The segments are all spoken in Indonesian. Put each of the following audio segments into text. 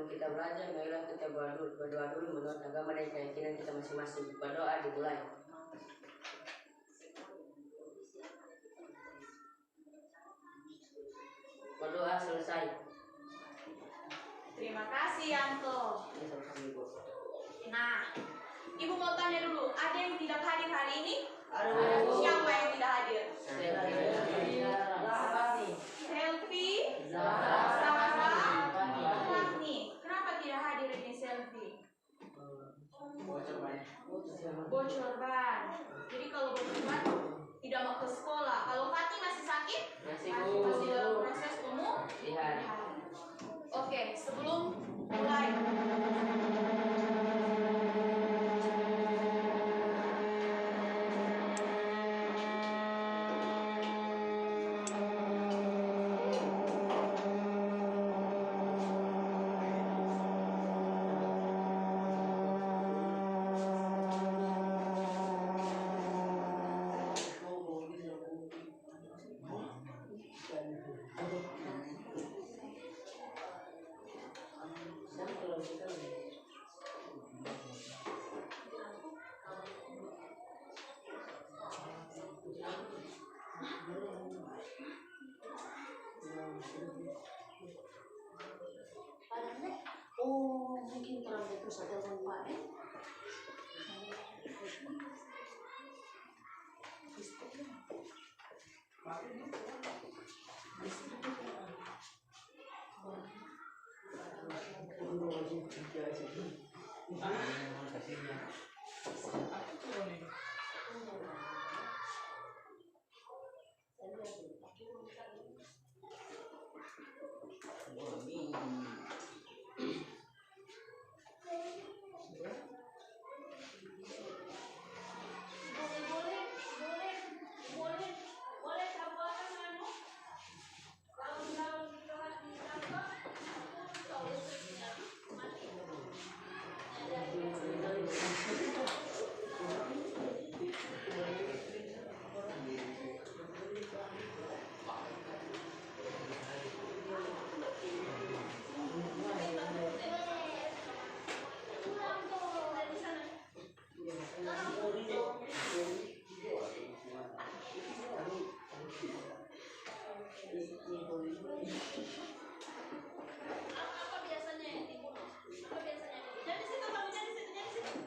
sebelum kita belajar, marilah kita berdoa dulu menurut agama dan keyakinan kita masing-masing. Berdoa dimulai. Berdoa selesai. Terima kasih Yanto. Nah, Ibu mau tanya dulu, ada yang tidak hadir hari ini? Siapa yang tidak hadir? Selfie, Sarah, Fahmi. Kenapa tidak hadir ini Selfie? Bocor ban. Jadi kalau bocor ban tidak mau ke sekolah. Kalau Fatih masih sakit? Masih dalam proses pemulihan. Oke, sebelum mulai. Oh, mungkin kalau itu satu Pak.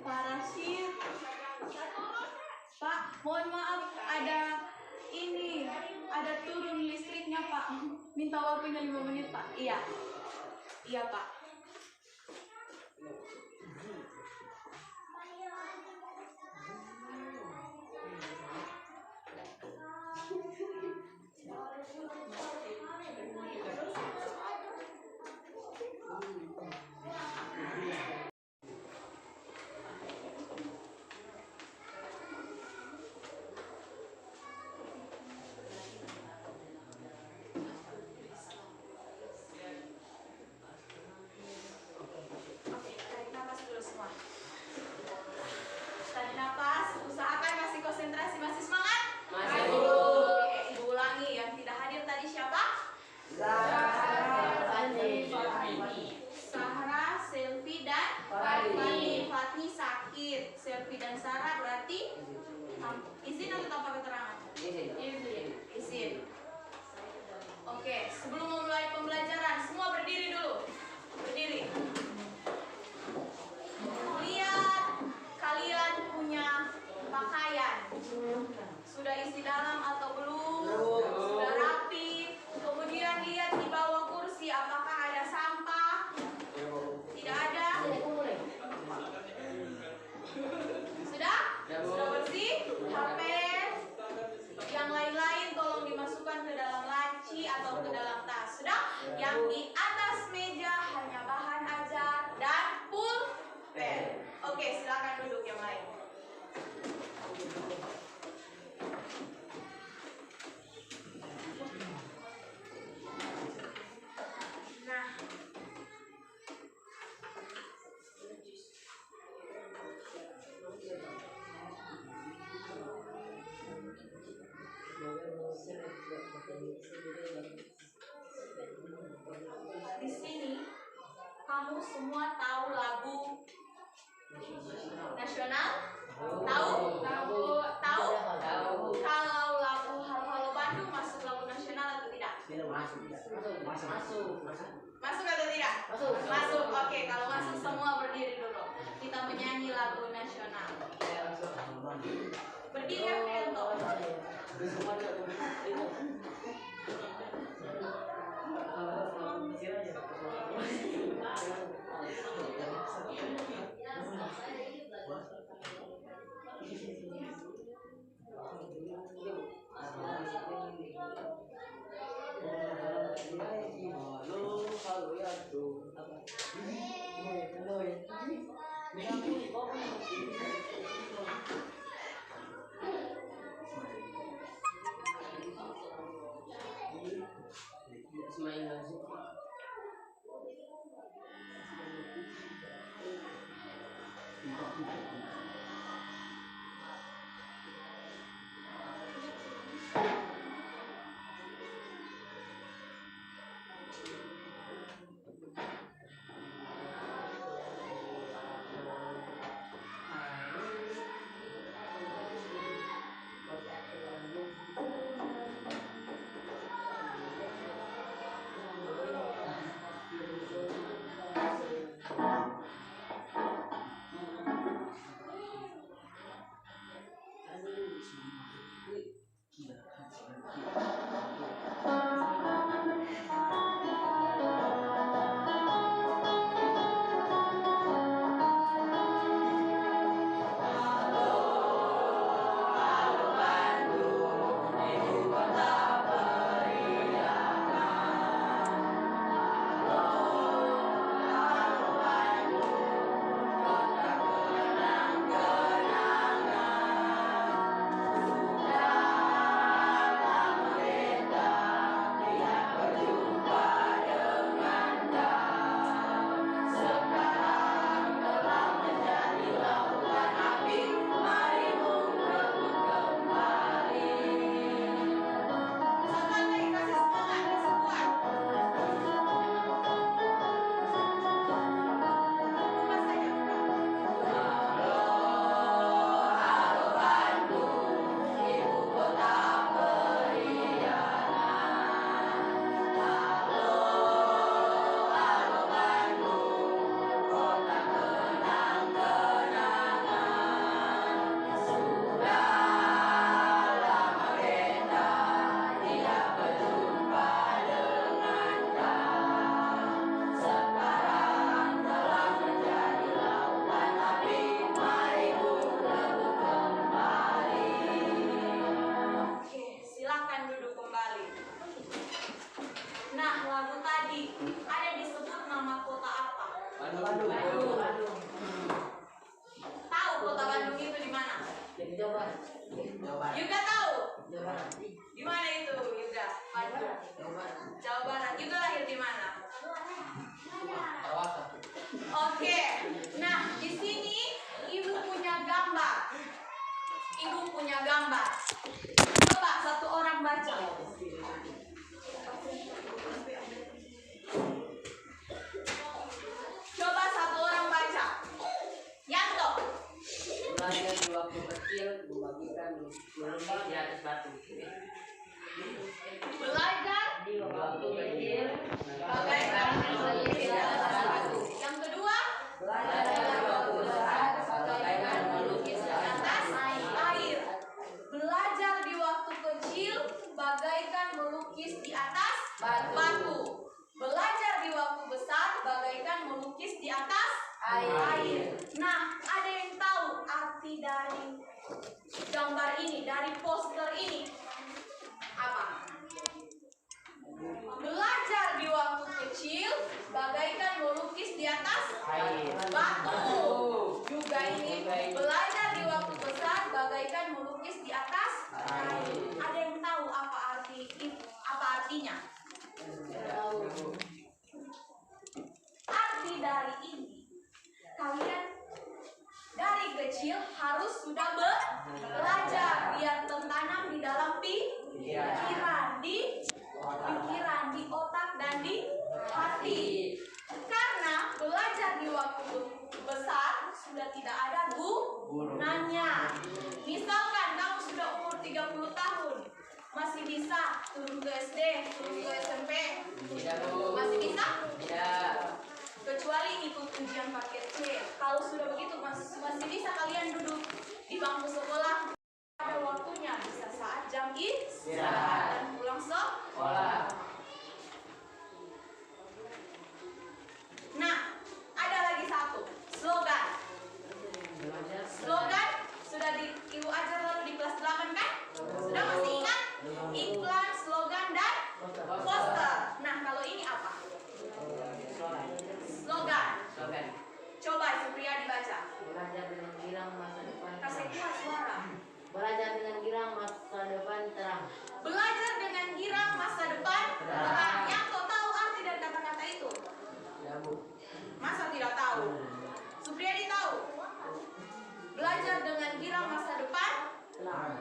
Parasit. Pak, mohon maaf ada turun listriknya Pak. Minta waktunya 5 menit Pak. Iya. Iya Pak. kamu semua tahu lagu nasional? Tahu? Tahu? Kalau lagu Halo Halo Bandung masuk lagu nasional atau tidak? Masuk atau tidak? Masuk. Oke, kalau masuk semua berdiri dulu. Kita menyanyi lagu nasional. Berdiri ya, Frianto. Yuga tahu? Di mana itu Yuga? Jawa Barat. Yuga lahir di mana? Oke. Nah, di sini ibu punya gambar. Ibu punya gambar. Coba satu orang baca. Coba satu orang baca. Yanto. Belajar di waktu kecil membagikan melukis di atas batu. Belajar Di waktu kecil bagaikan melukis di atas batu. Yang kedua, belajar di waktu besar bagaikan melukis di atas air. Belajar di waktu kecil bagaikan melukis di atas batu. Belajar di waktu besar bagaikan melukis di atas air. Nah, ada yang tahu arti dari gambar ini, dari poster ini? Apa? Belajar di waktu kecil bagaikan melukis di atas batu. Juga ini belajar di waktu besar bagaikan melukis di atas air. Ada yang tahu apa artinya? Arti dari ini, kalian dari kecil harus sudah belajar biar tertanam di dalam pikiran, di otak dan di hati. Karena belajar bisa kalian duduk di bangku sekolah pada waktunya, bisa saat jam istirahat dan pulang sekolah. Nah, ada lagi satu, slogan. Slogan sudah ibu ajar lalu di kelas 8 kan? Sudah masih ingat? Iklan, slogan, dan poster. Nah, kalau ini apa? Slogan. Coba Supriya dibaca. Belajar dengan girang masa depan. Kasih keluar suara. Belajar dengan girang masa depan terang. Belajar dengan girang masa depan terang. Yang kau tahu arti dari kata-kata itu? Ya, Bu. Masa tidak tahu? Supriyadi tahu. Belajar dengan girang masa depan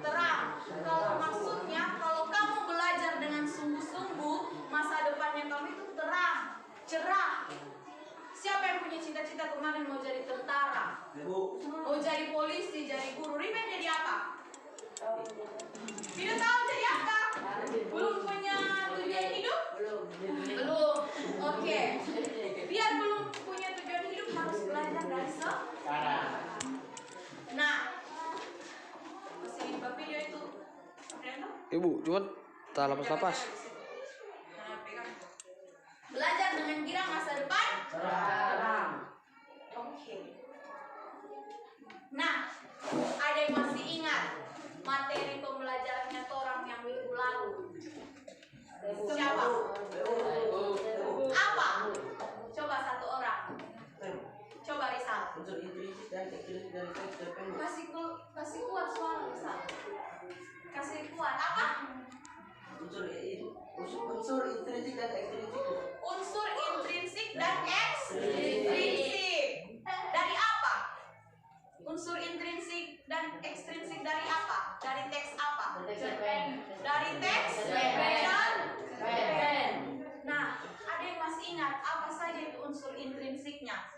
terang. Kalau maksudnya, kalau kamu belajar dengan sungguh-sungguh, masa depannya kamu itu terang, cerah. Siapa yang punya cita-cita kemarin mau jadi tentara, mau jadi polisi, jadi guru? Riven jadi apa? Tidak tahu jadi apa? Belum punya tujuan hidup? Belum. Oke. Biar belum punya tujuan hidup harus belajar dari sekarang. Nah, masih di video itu. Ibu, cuman tak lepas-lepas. Belajar dengan girang masa depan terang. Oke. Nah, ada yang masih ingat materi pembelajarannya Torang yang minggu lalu? Siapa? Apa? Coba satu orang. Coba Rizal. Kasih kuat suara Rizal. Kasih kuat apa? Unsur intrinsik dan ekstrinsik. Unsur intrinsik dan ekstrinsik. Dari apa? Unsur intrinsik dan ekstrinsik dari apa? Dari teks apa? Dari teks cerpen. Nah, ada yang masih ingat apa saja itu unsur intrinsiknya?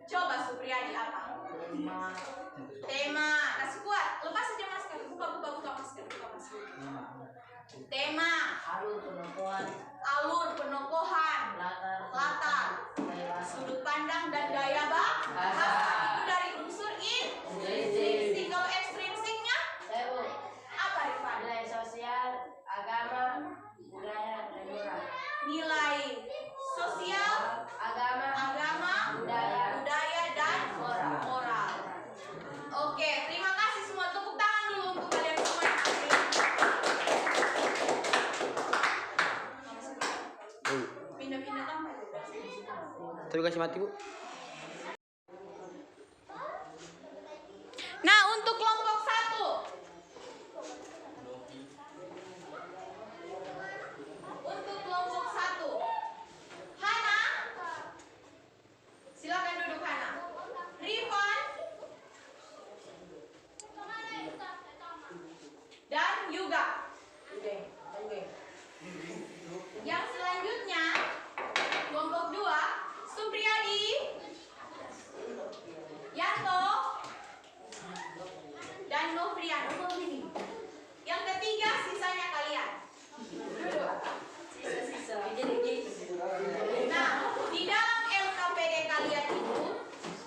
Coba Supriyadi apa? Tema. Kasih kuat. Lepas saja masker. Buka masker. Tema. Alur penokohan. Latar. Sudut pandang dan gaya bahasa. Itu dari unsur intrinsik. Kalau ekstrinsiknya apa, Rifan? Nilai sosial, agama, budaya, dan moral. Nilai sosial, agama, budaya, dan moral. Oke, terima kasih semua. Tepuk tangan dulu untuk kalian semua. Pindah-pindah tempat. Tapi kasih mati, Bu. Nah, untuk kelompok 1. Untuk kelompok 1. Hana. Silakan duduk Hana. Rifan. Dan Yuga. Yang selanjutnya kelompok 2, Supriyadi, Yanto, dan Novrian. Yang ketiga sisanya kalian. Nah, di dalam LKPD kalian itu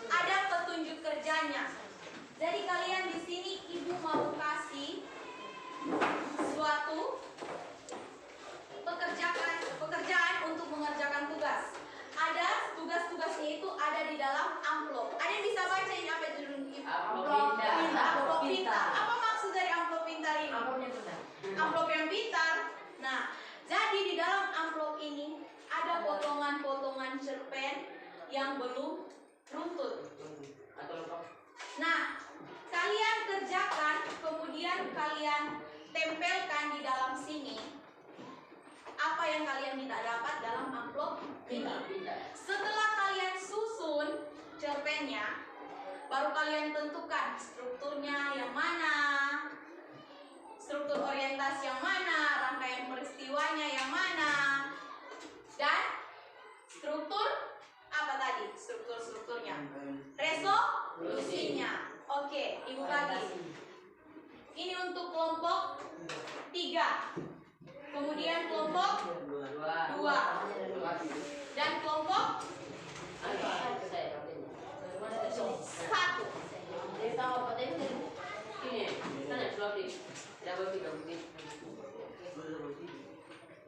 ada petunjuk kerjanya. Jadi kalian di sini ibu mau kasih suatu pekerjaan untuk mengerjakan tugas. Ada tugas-tugasnya itu ada di dalam amplop. Ada yang bisa baca ini apa itu? Amplop pintar. Apa maksud dari amplop pintar ini? Amplop yang pintar. Nah, jadi di dalam amplop ini ada potongan-potongan cerpen yang belum runtut. Nah, kalian kerjakan, kemudian kalian tempelkan di dalam sini apa yang kalian tidak dapat dalam amplop ini. Setelah kalian susun cerpennya, baru kalian tentukan strukturnya yang mana, struktur orientasi yang mana, rangkaian peristiwanya yang mana, dan struktur apa tadi? Strukturnya, resolusinya. Oke, ibu bagi. Ini untuk kelompok 3. Kemudian kelompok 2 dan kelompok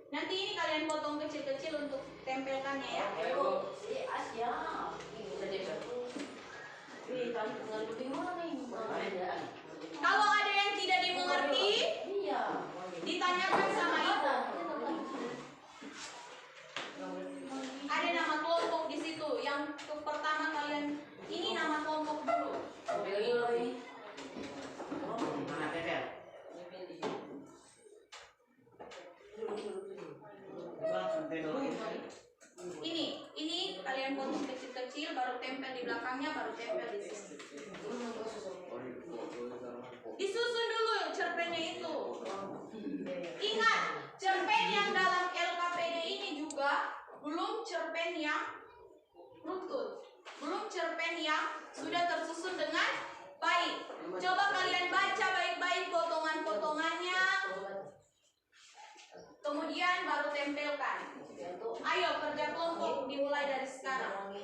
Nanti ini kalian potong kecil-kecil untuk tempelkannya ya. Kalau ada yang tidak dimengerti, ditanyakan sama ibu. Ada nama kelompok di situ. Yang pertama kalian ini nama kelompok dulu. Ini kalian potong kecil-kecil, baru tempel di belakangnya, baru tempel di sini. Disusun dulu cerpennya itu. Ingat, cerpen yang dalam LKPD ini juga belum cerpen yang runtut, belum cerpen yang sudah tersusun dengan baik. Coba kalian baca baik-baik potongan-potongannya, kemudian baru tempelkan. Ayo kerja kelompok dimulai dari sekarang.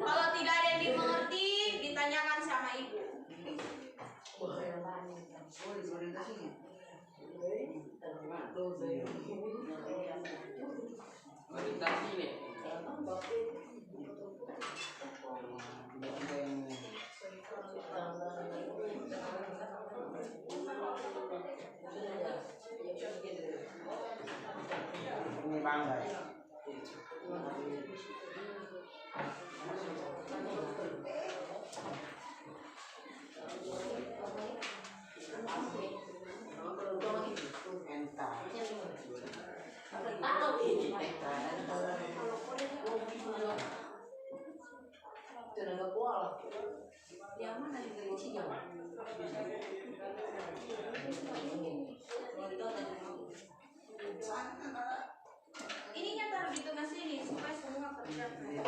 Kalau tidak ada yang dimengerti, ditanyakan sama ibu. Yang mana yang ininya taruh di tengah sini supaya semua tercapai.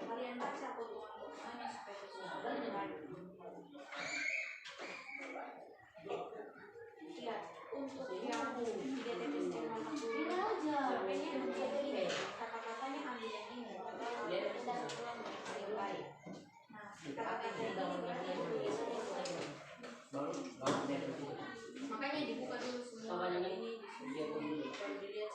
Kalian baca potongan-potongannya supaya sesuai dengan lihat untuk yang 3.40 cerpennya ini kata-katanya ambil yang ini paling baik. Nah kata-kata ini makanya dibuka dulu semua ini baru dilihat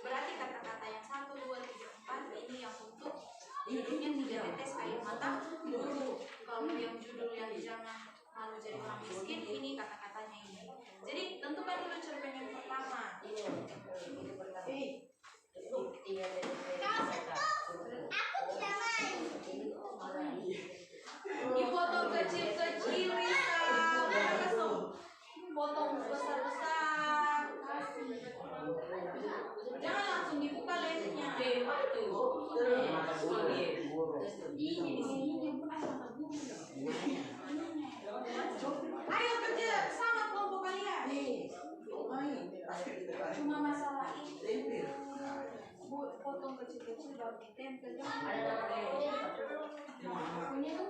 berarti kata-kata yang 1, 2, 3, 4 ini yang untuk judulnya 3 tetes air mata dulu. Kalau yang judul yang jangan malu jadi orang miskin, ini kata-katanya ini. Jadi tentukan dulu cerpen yang pertama. Dipotong kecil-kecil, Risa. Potong besar-besar. Jangan langsung dibuka lensnya. Ini di sini ayo kerja sama kelompok kalian. Cuma masalah ini. Potong kecil-kecil baru ditempel. Punya tuh.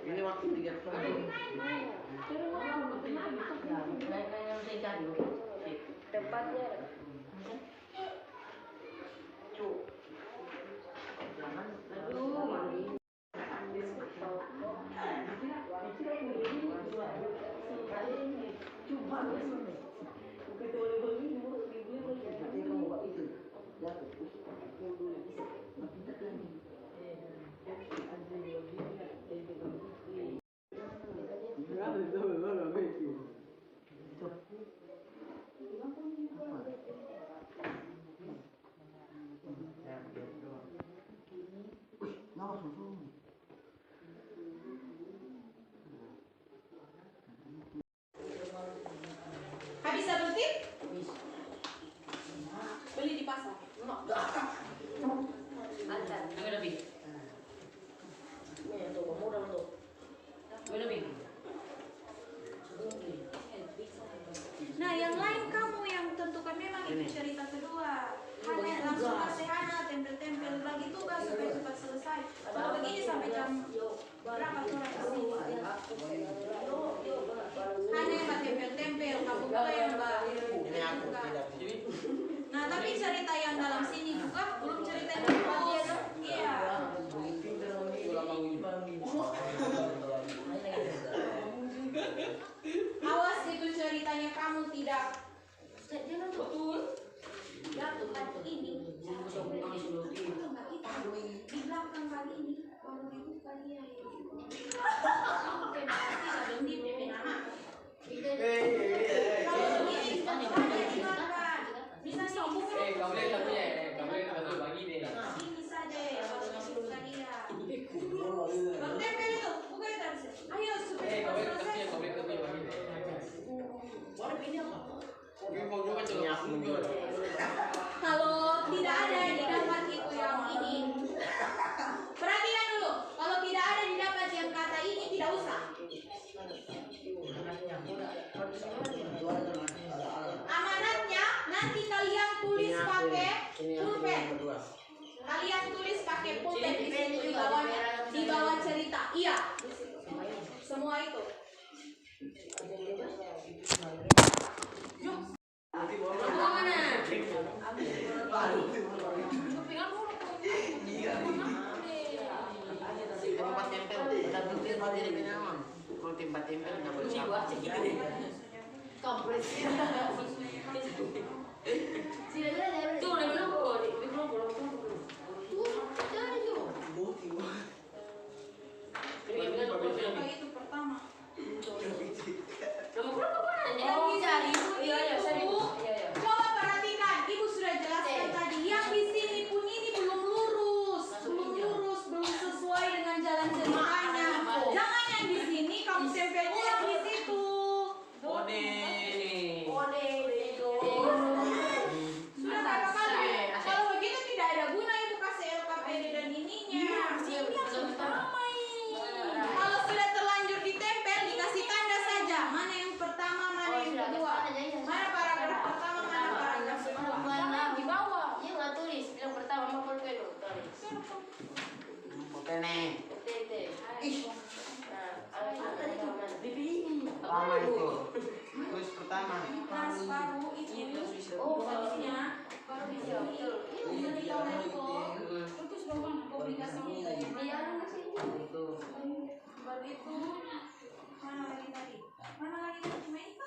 Ini waktu 3 tahun. Tempatnya Habis double tip? Beli di pasar. Antar, nggak lebih. Ini tuh murah tuh. Nggak lebih. Nah, yang lain kamu yang tentukan memang itu cerita kedua. Hana langsung kasih Hana tempel-tempel bagi tugas supaya cepat selesai. Kalau begini sampai jam berapa sore kesini? Hana yang mbak tempel-tempel, kamu juga yang mbak. Nah, tapi cerita yang dalam sini juga belum cerita yang terus. Iya. Awas itu ceritanya kamu tidak betul. Jatuh kartu ini. Di belakang kali ini baru dibuka dia. Oke, pasti belum di PP nama. Kalau begini ada dimakan. Bisa sambung. Kamu lihat tapi ya, kamu lihat satu bagi deh. Ini saja baru dibuka dia. Bang tempel itu, buka itu harusnya. Ayo supaya Kamu lihat selesai. tapi ya, kamu lihat tapi ya bagi deh. Kalau tidak ada didapat itu yang ini. Perhatikan dulu. Kalau tidak ada didapat yang kata ini tidak usah. Amanatnya nanti kalian tulis pakai pulpen. Kalian tulis pakai pulpen di sini di bawahnya, di bawah cerita. Iya. Semua itu. Tempat tempel nggak boleh Ini gua cek gitu deh. Kompres. Tuh, udah bilang kok, belum. Apa itu pertama? Nomor berapa mana? Yang dicari Iya, itu. Coba perhatikan, ibu sudah jelaskan tadi. Yang di sini pun ini belum lurus, belum sesuai dengan jalan ceritanya. Jangan yang di sini kamu tempelnya yang di situ. Sudah berapa kali? Kalau begitu tidak ada guna ibu kasih LKPD dan ininya. Kalau sudah terlanjur ditempel dikasih tanda saja. Mana yang pertama, mana yang kedua. Mana paragraf pertama, mana paragraf kedua. Di bawah. Iya nggak tulis, bilang pertama mau pulpen tulis. Pokoknya Apa itu terus pertama Pas baru itu, barunya baru di sini. Itu di bawah itu. Terus bawah publikasi itu baru itu. Mana lagi tadi? Cuma itu.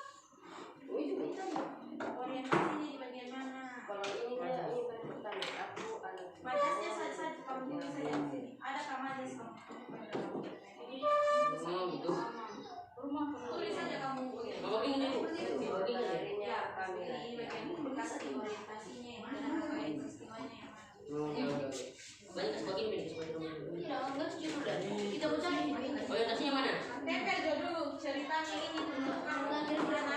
Orientasinya di bagian mana? Kalau ini kan ini pertama aku ada. Majasnya saja kamu tulis saja di sini. Ada majas kamu? Gitu. Rumah tulis saja kamu. Bawa ini dulu. Ya, di bagian publikasi orientasinya yang mana? Istimewanya yang mana? Banyak sebagian beda sebagian. Tidak, enggak setuju udah. Kita mau cari. Orientasinya mana? Tempel dulu ceritanya ini menunjukkan bagaimana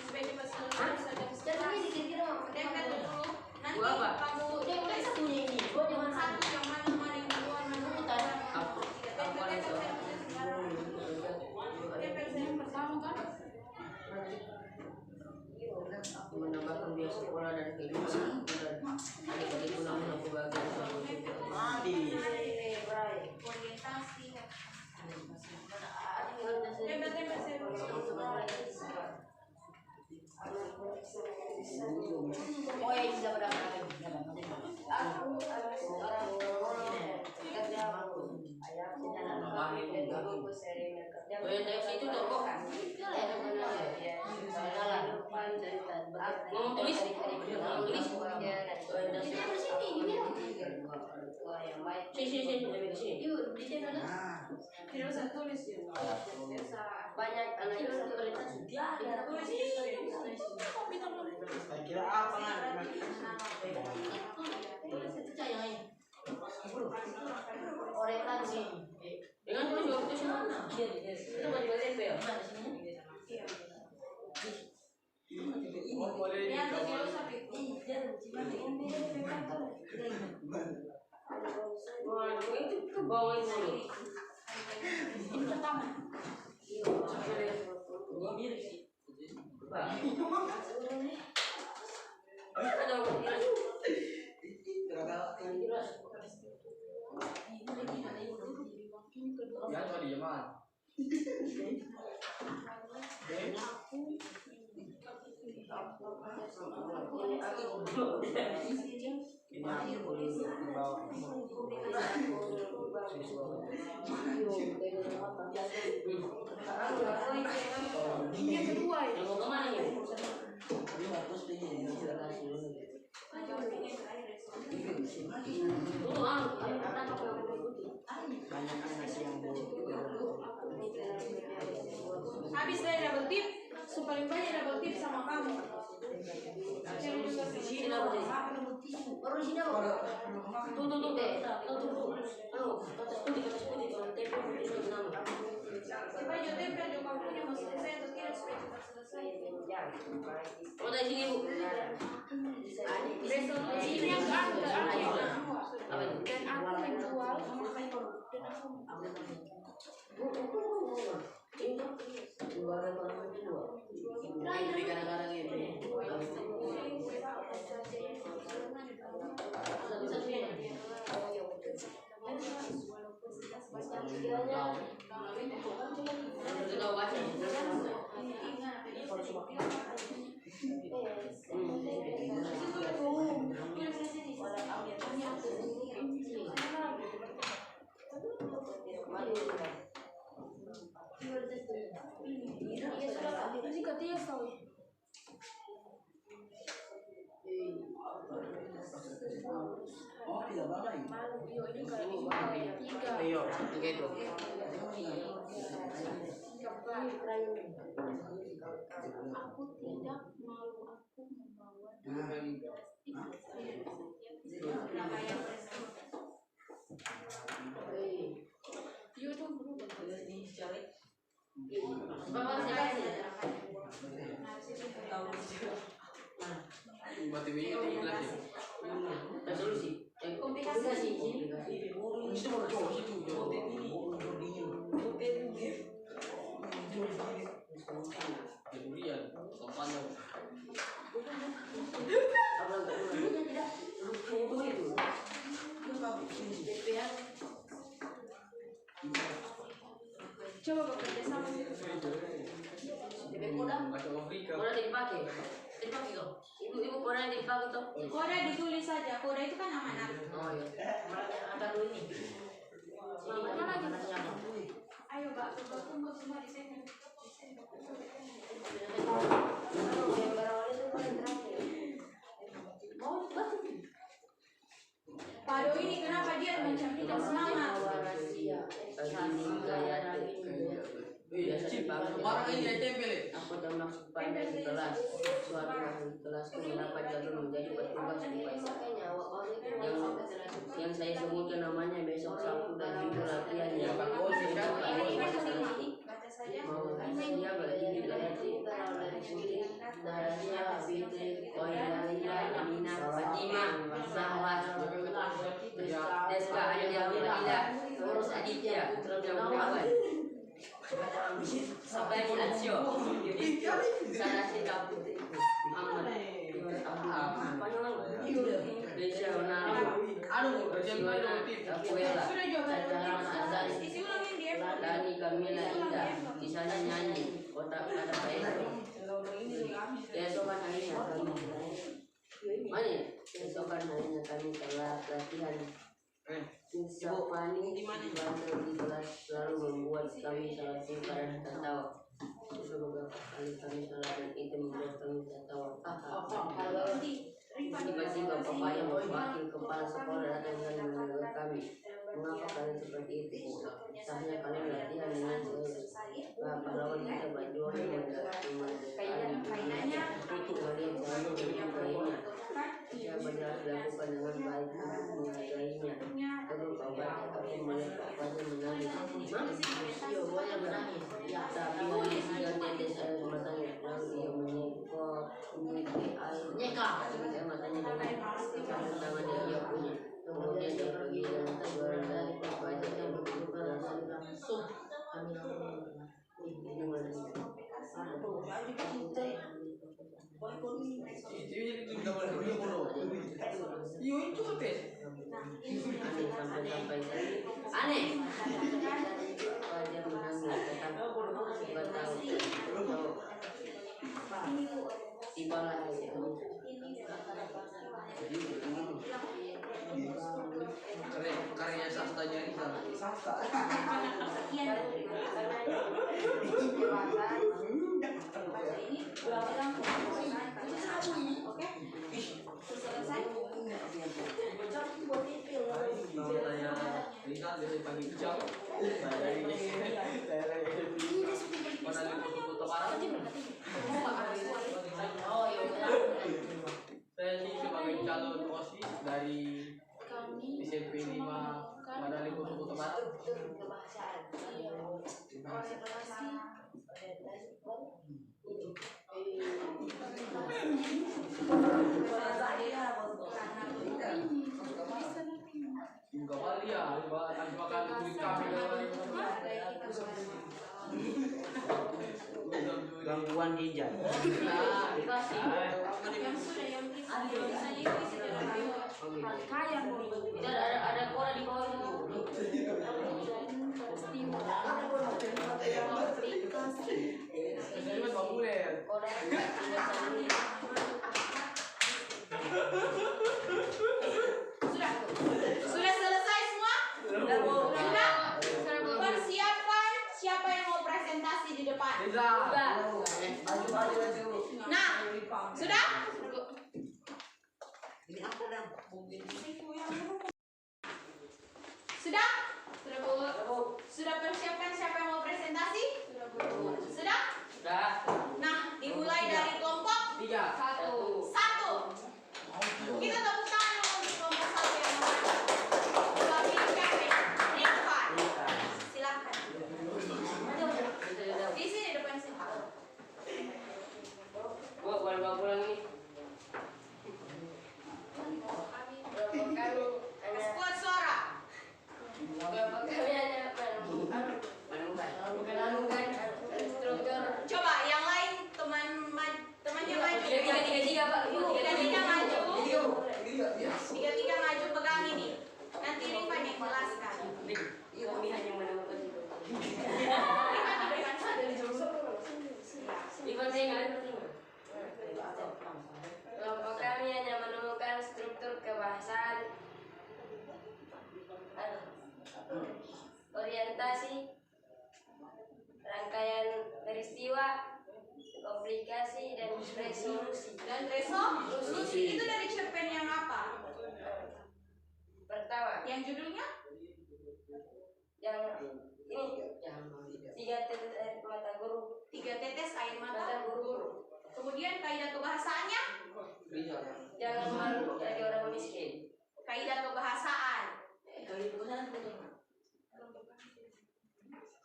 supaya cepat selesai saja. Caranya dikira-kira. Tempel dulu. Nanti Gua apa? kamu Tempel satunya ini. Gua jangan satu yang mana yang kedua mana Putar. Apa? Apa itu? tempel pertama kan? Menambahkan biaya sekolah dan kehidupan dan adik-adik guna-guna kebahagiaan selalu mandi Orientasi. Oh ya, bisa pada orientasi itu tokoh. Ngomong tulis. Ngomong tulis. Sini. Tidak usah tulis ya. Banyak anak itu kualitas dia. Tulis ini. Saya kira apa kan? Orientasi. Dengan tulis juga itu mana? Itu baju tempe ya. Ya, tidak usah itu. Wah, itu ke bawah ini. Ini pertama. Ya cuma di Yaman. Ini aku di bawah. Ini yang kedua ya. Yang mau kemana ya? Banyak anak yang Habis dari double tip, paling banyak double tip sama kamu. Cari juga Sini apa sih? Baru di sini apa? Tuh deh. Coba juga tempel juga kamu punya mau selesai atau tidak supaya cepat selesai. Oh dari sini bu. Ini yang apa? Apa itu? Dan aku menjual. Ini kadang-kadang ini. Oh, tidak apa-apa. Ayo, tiga itu. Aku tidak malu, aku membawa. YouTube berubah. Bapak siapa sih? Buat TV-nya di kelas ya. Resolusi. Komplikasi. Itu baru cowok situ. Kemudian sopannya. Apa tidak? Begitu. Coba bekerja sama. Koda dipakai. Dipakai kok. Ibu koda dipakai toh. Koda ditulis saja. Koda itu kan amanat. Oh iya. Ada dulu ini. Mana lagi? Ayo Mbak, coba tunggu semua di sini. Pado ini kenapa dia macam tidak semangat? Biasa dipakai. Orang ini tempel. Aku dan maksud pandai di kelas. Suatu hari kelasku mendapat jalur menjadi petugas UPS. Yang saya sebutkan namanya besok Sabtu dan Minggu latihan yang mau dia berdiri dari Dahlia, Fitri, Koyalia, Amina, Fatima, Sahwas, Deska, Aditya, terus Aditya, Jawaban, sampai Ansio, Sarasi Kaput, Muhammad, Desya Onara, Apuela, Isi ulangin dia. Dani, Kamila, Ida, misalnya nyanyi, kotak ada baik. Keesokan harinya kami mana? Keesokan harinya kami telah latihan. Safani bantu di kelas selalu membuat kami salah tingkah dan tertawa. Beberapa kali kami salah dan itu membuat kami tertawa. Tiba-tiba papanya wakil kepala sekolah datang dan menegur kami. Mengapa kalian seperti itu? Seharusnya kalian latihan dengan saya. Nah, pahlawan kita berjuang memerdekakan dunia. Kalian selalu menyukainya. Saya benar dilakukan dengan baik untuk menghargainya. Terus obatnya aku melihat papanya menangis. Iya, boleh menangis. Tapi dia tetes air matanya. Lalu ia menyekot air. Nyekap matanya dengan tangannya ia punya. Kemudian dia pergi dan teguran dari papanya yang begitu keras langsung. Aneh. Dia menangis tetapi tibalah Karya sastranya ini sastra. Saya sih sebagai calon OSIS dari SMP 5 Mandalika Suku Barat. Juga kali ya, tanpa kali kulit kami. Gangguan ginjal. Ada koran di bawah itu. Sudah selesai semua? Sudah? Persiapkan siapa yang mau presentasi di depan. Nah, sudah? Sudah? Sudah persiapkan siapa yang mau presentasi? Sudah? Nah, dimulai dari kelompok 1. Kita tepuk tangan dulu untuk kelompok 1 yang mewakili siapa? Rifat. Silakan. Di sini depan sini. Boleh bawa pulang ini. Squad suara. Coba yang lain temannya maju. Tiga maju pegang ini. Nanti Rifan yang jelaskan. Kami hanya menemukan itu. Kelompok kami hanya menemukan struktur kebahasaan, orientasi, rangkaian peristiwa, komplikasi, dan resolusi. Resolusi itu dari cerpen yang apa? Pertama, Yang judulnya? yang ini 3 tetes air mata guru. 3 tetes air mata guru. Kemudian kaidah kebahasaannya? Jangan malu jadi orang miskin. Kaidah kebahasaan.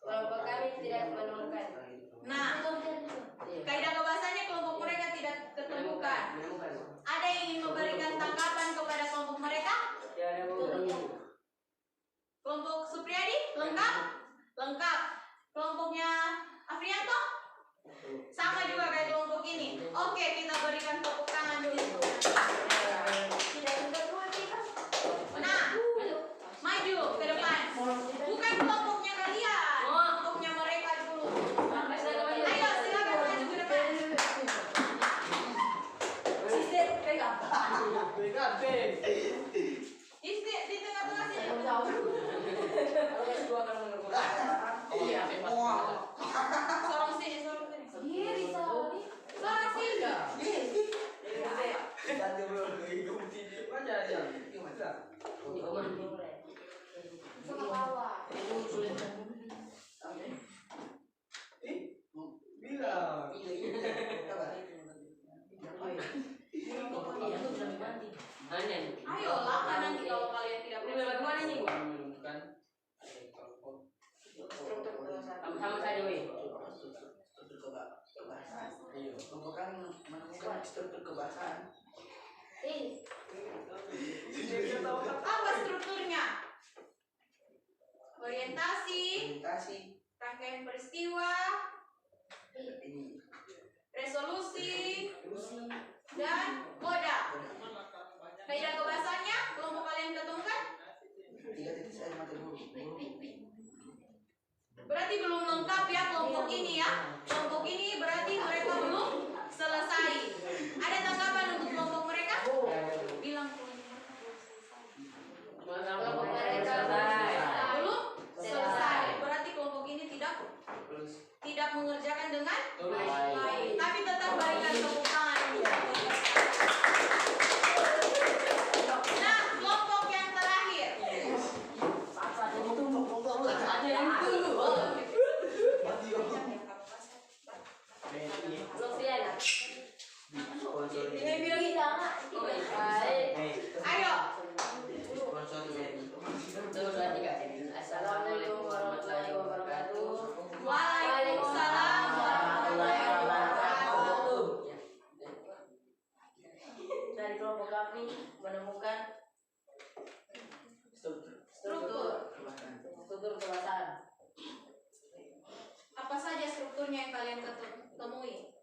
Kelompok kami tidak menemukan. Nah, kaidah kebahasaannya kelompok mereka tidak ketemukan. Ada yang ingin memberikan tanggapan kepada kelompok mereka? Kelompok Supriyadi lengkap? Lengkap. Kelompoknya Afrianto? Sama juga kayak kelompok ini. Oke, kita berikan tepuk tangan dulu. Nah, maju ke depan. struktur kebahasaan. Apa strukturnya? Orientasi, rangkaian peristiwa, resolusi, dan moda. Kaidah kebahasaannya kelompok kalian ketemukan? Berarti belum lengkap ya kelompok ini ya. Kelompok ini berarti mereka belum selesai. Ada tanggapan untuk kelompok mereka? Bilang Kelompok mereka belum selesai. Berarti kelompok ini tidak mengerjakan dengan baik. Tapi tetap berikan tepuk tangan. Nah, kelompok yang terakhir. Ada yang dulu. Loviana. Dia bilang Jangan. Ayo. Assalamualaikum warahmatullahi wabarakatuh. Waalaikumsalam warahmatullahi wabarakatuh. Dari kelompok kami menemukan struktur kebahasaan. Apa saja strukturnya yang kalian temui?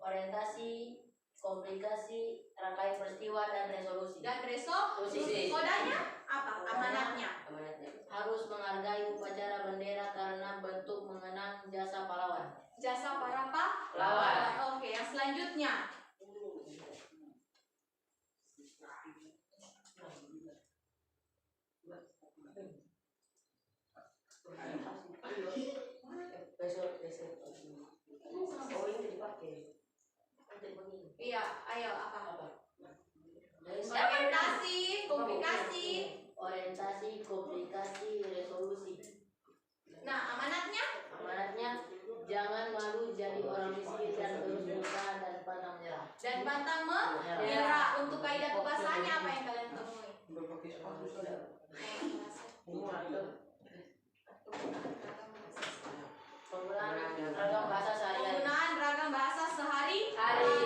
Orientasi, komplikasi, rangkaian peristiwa, dan resolusi. Dan resolusi. Kodanya apa? Amanatnya. Harus menghargai upacara bendera karena bentuk mengenang jasa pahlawan. Jasa para Pahlawan. Oke, yang selanjutnya. Iya, ayo apa? Orientasi, komplikasi, resolusi. Nah, amanatnya? Amanatnya jangan malu jadi orang miskin dan terus berusaha dan pantang menyerah. Dan pantang menyerah. Untuk kaidah kebahasaannya apa yang kalian temui? Penggunaan ragam bahasa sehari-hari. Penggunaan ragam bahasa sehari-hari.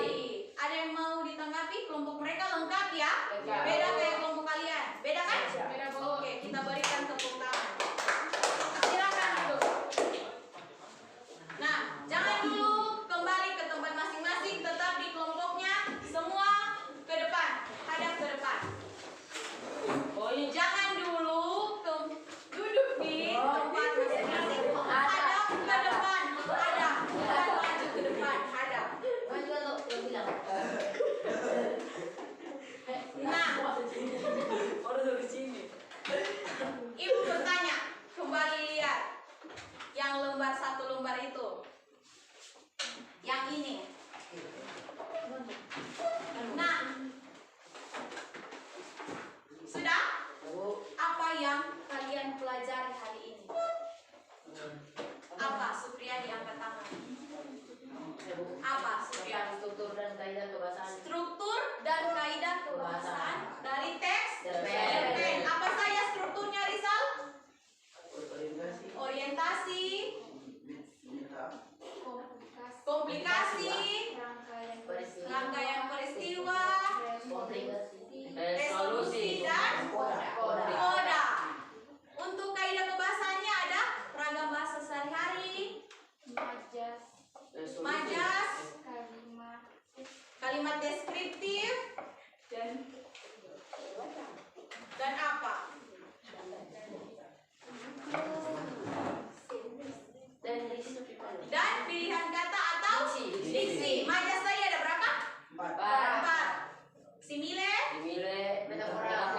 Ada yang mau ditanggapi? Kelompok mereka lengkap ya? Beda kayak kelompok kalian. Beda kan? Beda. Oke, kita berikan tepuk tangan. Silakan duduk. Nah, jangan dulu kembali ke tempat masing-masing, tetap di kelompoknya. Semua ke depan, hadap ke depan. Jangan dulu duduk di tempat masing-masing. Hadap ke depan, hadap. Bukan maju ke depan, hadap. Maju atau yang bilang? Nah, Ibu bertanya, kembali lihat yang lembar satu lembar itu, yang ini. Nah, sudah? Apa yang kalian pelajari hari ini? Apa? Supriyadi angkat tangan. Apa Supriyadi? Struktur dan kaidah kebahasaan. Struktur dan kaidah kebahasaan dari teks Cerpen. cerpen. Apa saja strukturnya, Rizal? Orientasi, komplikasi, rangkaian peristiwa, resolusi, dan moda. Untuk kaidah kebahasaannya ada ragam bahasa sehari-hari, majas, kalimat deskriptif, dan apa? Dan pilihan kata atau diksi. Majas tadi ada berapa? 4. Simile, metafora,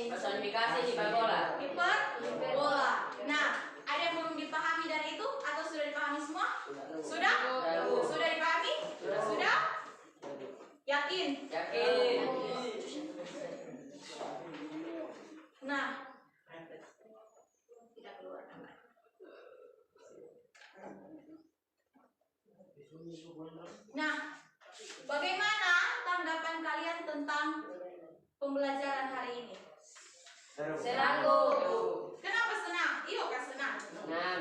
personifikasi, hiperbola. hiperbola. Nah, ada yang belum dipahami dari itu atau sudah dipahami semua? Sudah? Sudah dipahami? Sudah? Yakin? Nah, tidak keluar nama. Nah, bagaimana tanggapan kalian tentang pembelajaran hari ini? Senang. Kenapa senang? Iyo kah senang?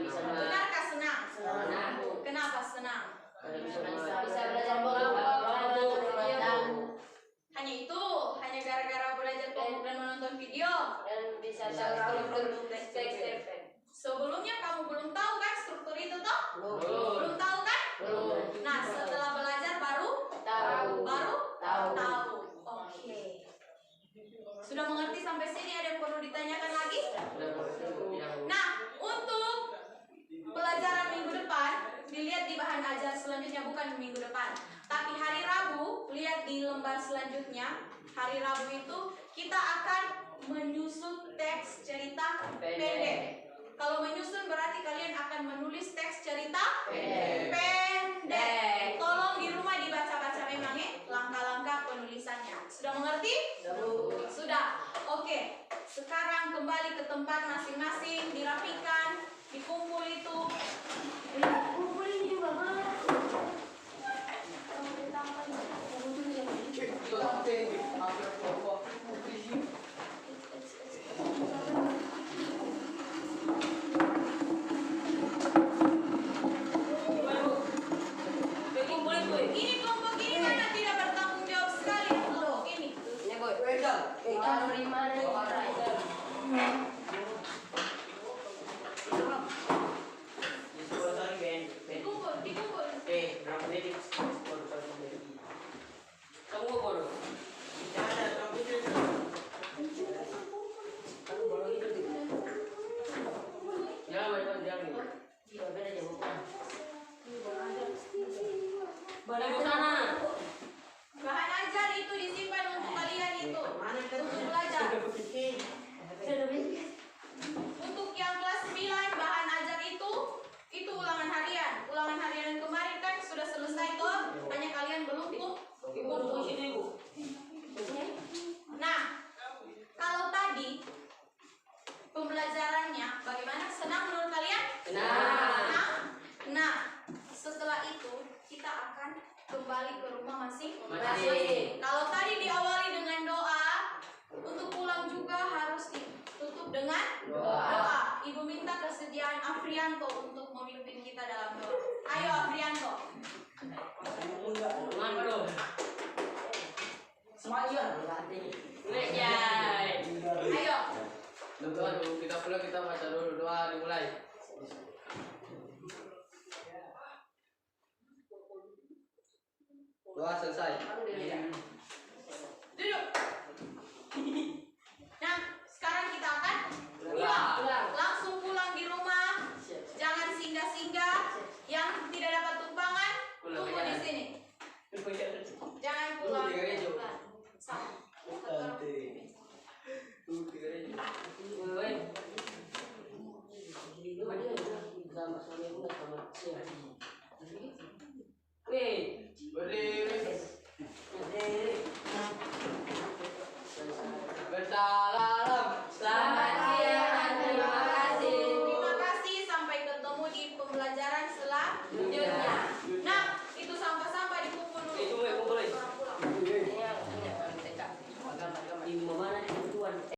Bisa Benarkah senang? Senang. Kenapa senang? bisa belajar bola. depan. Tapi hari Rabu, lihat di lembar selanjutnya. Hari Rabu itu kita akan menyusun teks cerita pendek. Kalau menyusun berarti kalian akan menulis teks cerita pendek. Tolong di rumah dibaca-baca memang ya langkah-langkah penulisannya. Sudah mengerti? Sudah. Oke. Sekarang kembali ke tempat masing-masing, dirapikan, dikumpul itu. Kumpulin juga banget. Ini kelompok ini mana tidak bertanggung jawab sekali kelompok ini. Dikumpul. Bahan ajar itu disimpan untuk kalian itu. Untuk belajar. Untuk yang kelas 9 bahan ajar itu ulangan harian. Ulangan harian yang kemarin kan sudah selesai toh, hanya kalian belum kumpul. Nah, kalau tadi pembelajarannya bagaimana? Senang menurut kalian? Nah, setelah itu kita akan kembali ke rumah masing-masing. Kalau tadi diawali dengan doa, untuk pulang juga harus ditutup dengan doa. Ibu minta kesediaan Afrianto untuk memimpin kita dalam doa. Ayo Afrianto. Ayo. Kita pulang, kita baca dulu doa dimulai. Doa selesai. Duduk. Nah, sekarang kita akan pulang. Langsung pulang di rumah. Jangan singgah-singgah. Yang tidak dapat tumpangan, tunggu di sini. Jangan pulang. Bersalah.